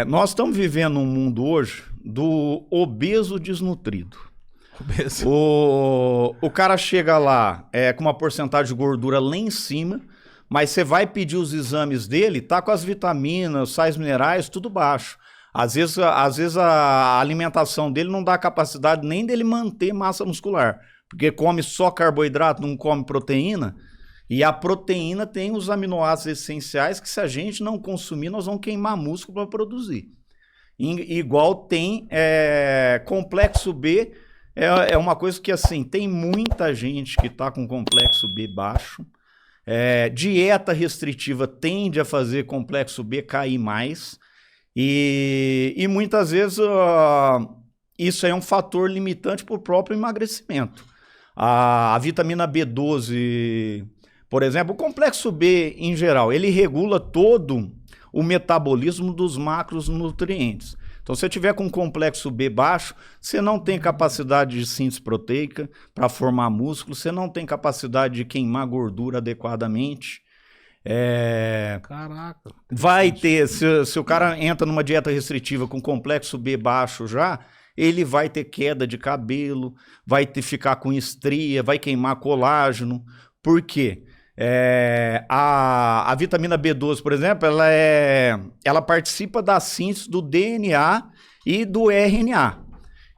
Nós estamos vivendo um mundo hoje do obeso desnutrido. Obeso. O cara chega lá com uma porcentagem de gordura lá em cima, mas você vai pedir os exames dele, tá com as vitaminas, sais minerais, tudo baixo. Às vezes a alimentação dele não dá capacidade nem dele manter massa muscular, porque come só carboidrato, não come proteína, e a proteína tem os aminoácidos essenciais que se a gente não consumir, nós vamos queimar músculo para produzir. Igual tem complexo B, é uma coisa que assim, tem muita gente que está com complexo B baixo, dieta restritiva tende a fazer complexo B cair mais, e muitas vezes isso é um fator limitante para o próprio emagrecimento. A vitamina B12, por exemplo, o complexo B em geral, ele regula todo o metabolismo dos macronutrientes. Então, se você tiver com complexo B baixo, você não tem capacidade de síntese proteica para formar músculo, você não tem capacidade de queimar gordura adequadamente. Caraca. Vai ter, se o cara entra numa dieta restritiva com complexo B baixo já, ele vai ter queda de cabelo, vai ficar com estria, vai queimar colágeno. Por quê? A vitamina B12, por exemplo, ela participa da síntese do DNA e do RNA.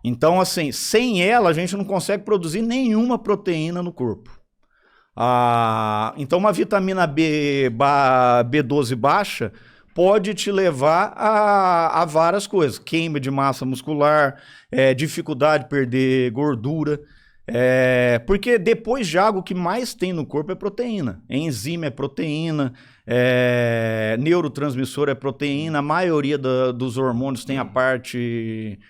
Então, assim, sem ela, a gente não consegue produzir nenhuma proteína no corpo. Então, uma vitamina B12 baixa pode te levar a várias coisas. Queima de massa muscular, dificuldade de perder gordura. Porque depois de água, o que mais tem no corpo é proteína. Enzima é proteína, neurotransmissor é proteína, a maioria dos hormônios tem a parte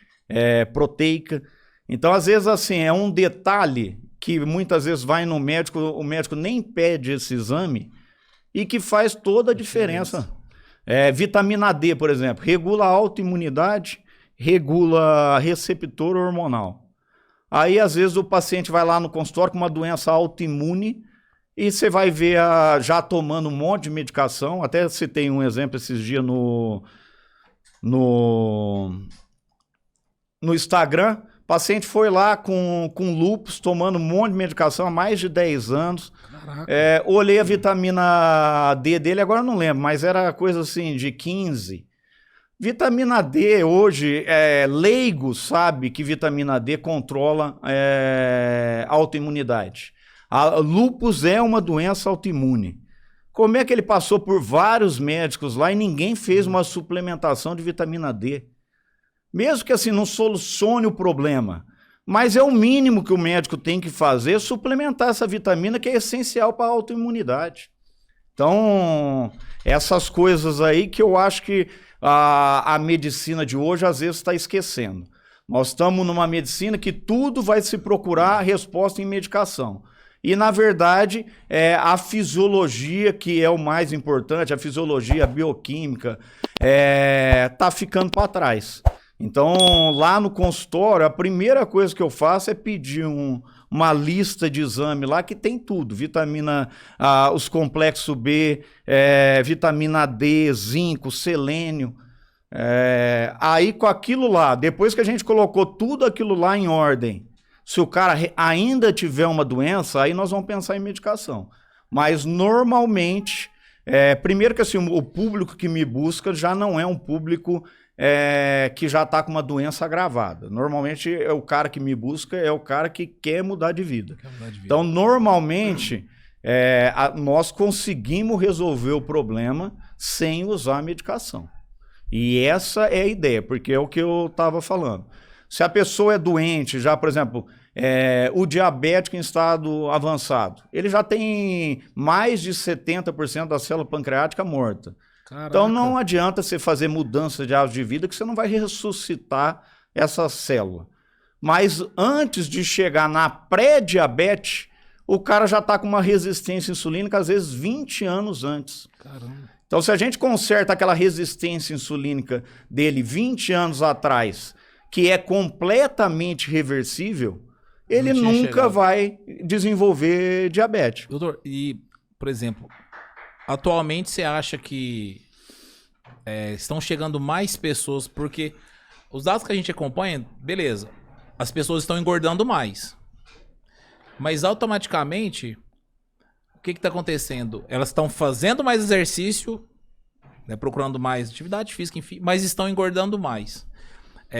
proteica. Então, às vezes, assim, é um detalhe que muitas vezes vai no médico, o médico nem pede esse exame e que faz toda a diferença. Vitamina D, por exemplo, regula a autoimunidade, regula receptor hormonal. Aí, às vezes, o paciente vai lá no consultório com uma doença autoimune e você vai ver já tomando um monte de medicação. Até citei um exemplo esses dias no Instagram. O paciente foi lá com lúpus, tomando um monte de medicação há mais de 10 anos. Olhei a vitamina D dele, agora não lembro, mas era coisa assim de 15. Vitamina D hoje, leigo sabe que vitamina D controla a autoimunidade. Lúpus é uma doença autoimune. Como é que ele passou por vários médicos lá e ninguém fez uma suplementação de vitamina D? Mesmo que assim não solucione o problema, mas é o mínimo que o médico tem que fazer, suplementar essa vitamina que é essencial para a autoimunidade. Então, essas coisas aí que eu acho que a medicina de hoje às vezes está esquecendo. Nós estamos numa medicina que tudo vai se procurar a resposta em medicação. E, na verdade, a fisiologia que é o mais importante, a fisiologia bioquímica, está ficando para trás. Então, lá no consultório, a primeira coisa que eu faço é pedir uma lista de exame lá que tem tudo. Vitamina, os complexos B, vitamina D, zinco, selênio. Aí com aquilo lá, depois que a gente colocou tudo aquilo lá em ordem, se o cara ainda tiver uma doença, aí nós vamos pensar em medicação. Mas normalmente, primeiro que assim, o público que me busca já não é um público que já está com uma doença agravada. Normalmente o cara que me busca é o cara que quer mudar de vida. Então, normalmente, nós conseguimos resolver o problema sem usar a medicação. E essa é a ideia, porque é o que eu estava falando. Se a pessoa é doente, já, por exemplo, o diabético em estado avançado, ele já tem mais de 70% da célula pancreática morta. Caraca. Então não adianta você fazer mudança de hábito de vida que você não vai ressuscitar essa célula. Mas antes de chegar na pré-diabetes, o cara já está com uma resistência insulínica, às vezes 20 anos antes. Caramba. Então se a gente conserta aquela resistência insulínica dele 20 anos atrás, que é completamente reversível, ele nunca vai desenvolver diabetes. Doutor, e, por exemplo, atualmente você acha que estão chegando mais pessoas, porque os dados que a gente acompanha, beleza, as pessoas estão engordando mais. Mas automaticamente, o que está acontecendo? Elas estão fazendo mais exercício, né, procurando mais atividade física, enfim, mas estão engordando mais.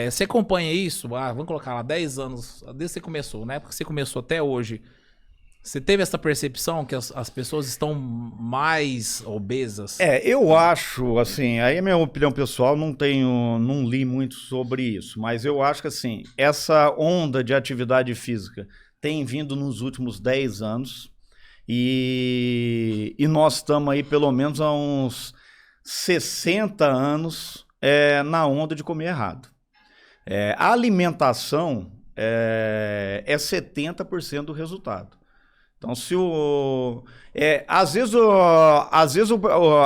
Você acompanha isso? Vamos colocar lá 10 anos, desde que você começou, né? Porque você começou até hoje. Você teve essa percepção que as pessoas estão mais obesas? Eu acho, assim, aí é minha opinião pessoal, não li muito sobre isso, mas eu acho que, assim, essa onda de atividade física tem vindo nos últimos 10 anos e nós estamos aí pelo menos há uns 60 anos na onda de comer errado. A alimentação é 70% do resultado. Então, às vezes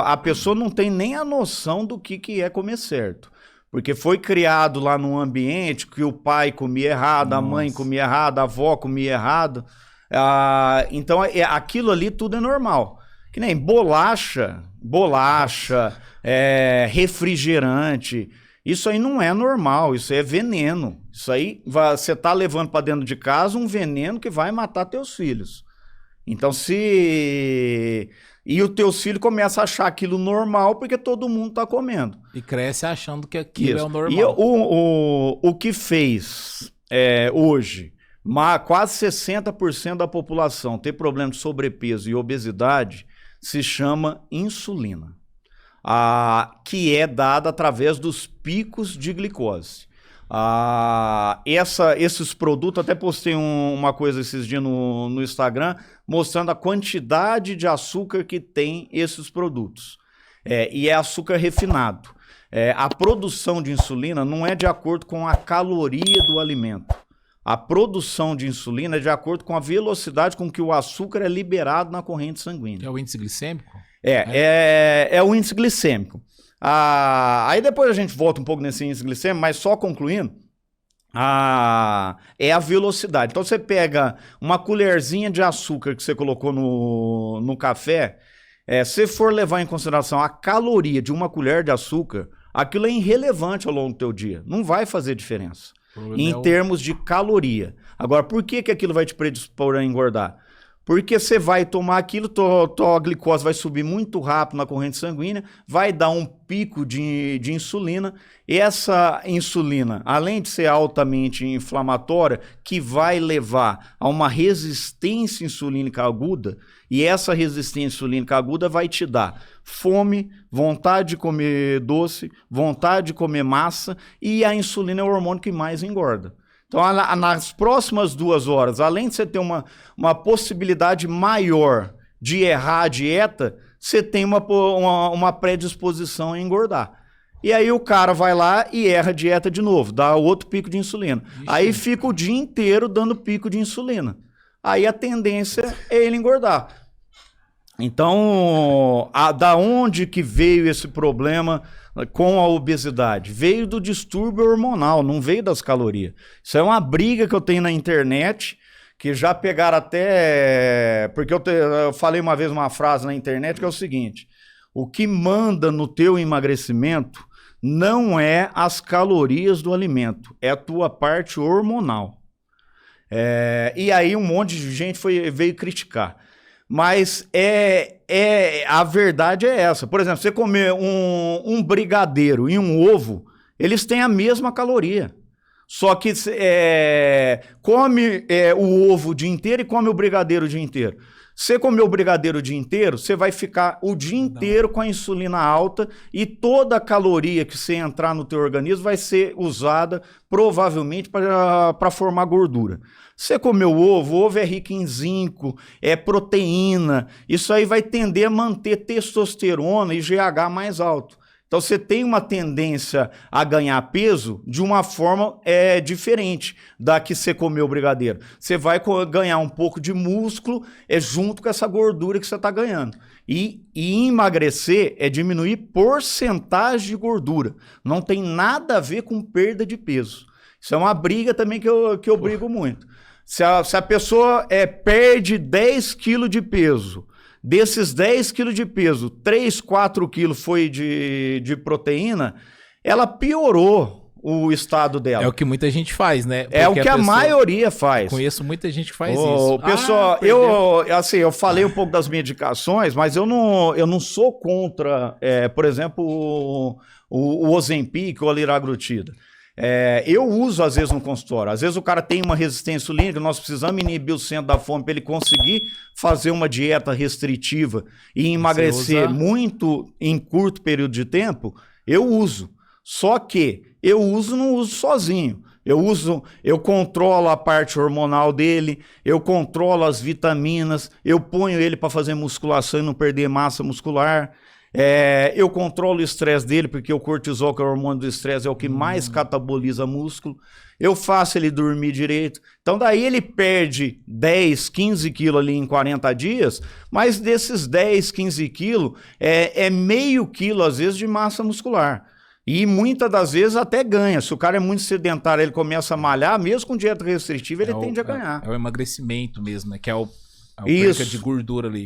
a pessoa não tem nem a noção do que é comer certo. Porque foi criado lá num ambiente que o pai comia errado, a mãe comia errado, a avó comia errado. Então, aquilo ali tudo é normal. Que nem bolacha, refrigerante. Isso aí não é normal, isso aí é veneno. Isso aí você tá levando para dentro de casa um veneno que vai matar teus filhos. Então, e os teus filhos começam a achar aquilo normal porque todo mundo tá comendo. E cresce achando que aquilo é o normal. E o que fez hoje, quase 60% da população ter problema de sobrepeso e obesidade, se chama insulina, que é dada através dos picos de glicose. Esses produtos, até postei uma coisa esses dias no Instagram, mostrando a quantidade de açúcar que tem esses produtos. E é açúcar refinado. A produção de insulina não é de acordo com a caloria do alimento. A produção de insulina é de acordo com a velocidade com que o açúcar é liberado na corrente sanguínea. É o índice glicêmico? É o índice glicêmico. Aí depois a gente volta um pouco nesse índice glicêmico, mas só concluindo, é a velocidade. Então você pega uma colherzinha de açúcar que você colocou no café, se for levar em consideração a caloria de uma colher de açúcar, aquilo é irrelevante ao longo do teu dia. Não vai fazer diferença em termos de caloria. Agora, por que aquilo vai te predispor a engordar? Porque você vai tomar aquilo, tua glicose vai subir muito rápido na corrente sanguínea, vai dar um pico de insulina. E essa insulina, além de ser altamente inflamatória, que vai levar a uma resistência insulínica aguda, e essa resistência insulínica aguda vai te dar fome, vontade de comer doce, vontade de comer massa, e a insulina é o hormônio que mais engorda. Então, nas próximas 2 horas, além de você ter uma possibilidade maior de errar a dieta, você tem uma predisposição a engordar. E aí o cara vai lá e erra a dieta de novo, dá outro pico de insulina. Ixi. Aí fica o dia inteiro dando pico de insulina. Aí a tendência é ele engordar. Então, da onde que veio esse problema com a obesidade? Veio do distúrbio hormonal, não veio das calorias. Isso é uma briga que eu tenho na internet, que já pegaram até... Porque eu falei uma vez uma frase na internet que é o seguinte: o que manda no teu emagrecimento não é as calorias do alimento, é a tua parte hormonal. E aí um monte de gente veio criticar. Mas a verdade é essa. Por exemplo, você comer um brigadeiro e um ovo, eles têm a mesma caloria. Só que come o ovo o dia inteiro e come o brigadeiro o dia inteiro. Você comer o brigadeiro o dia inteiro, você vai ficar o dia inteiro com a insulina alta e toda a caloria que você entrar no teu organismo vai ser usada provavelmente para formar gordura. Você comeu o ovo é rico em zinco, é proteína, isso aí vai tender a manter testosterona e GH mais alto. Então você tem uma tendência a ganhar peso de uma forma diferente da que você comeu o brigadeiro. Você vai ganhar um pouco de músculo junto com essa gordura que você está ganhando. E emagrecer é diminuir porcentagem de gordura. Não tem nada a ver com perda de peso. Isso é uma briga também que eu brigo muito. Se a pessoa perde 10 quilos de peso desses 10 quilos de peso, 3, 4 quilos foi de proteína, ela piorou o estado dela. É o que muita gente faz, né? É o que a maioria faz. Conheço muita gente que faz isso. Pessoal, eu falei um pouco das medicações, mas eu não sou contra, por exemplo, o Ozempic ou a liraglutida. Eu uso às vezes no consultório. Às vezes o cara tem uma resistência insulínica, nós precisamos inibir o centro da fome para ele conseguir fazer uma dieta restritiva e emagrecer muito em curto período de tempo. Eu uso. Só que não uso sozinho. Eu controlo a parte hormonal dele, eu controlo as vitaminas, eu ponho ele para fazer musculação e não perder massa muscular. Eu controlo o estresse dele, porque o cortisol, que é o hormônio do estresse, é o que mais cataboliza músculo. Eu faço ele dormir direito. Então daí ele perde 10, 15 quilos ali em 40 dias, mas desses 10, 15 quilos, meio quilo às vezes de massa muscular. E muitas das vezes até ganha. Se o cara é muito sedentário, ele começa a malhar, mesmo com dieta restritiva, ele tende a ganhar. É o emagrecimento mesmo, né? Que é a perca de gordura ali.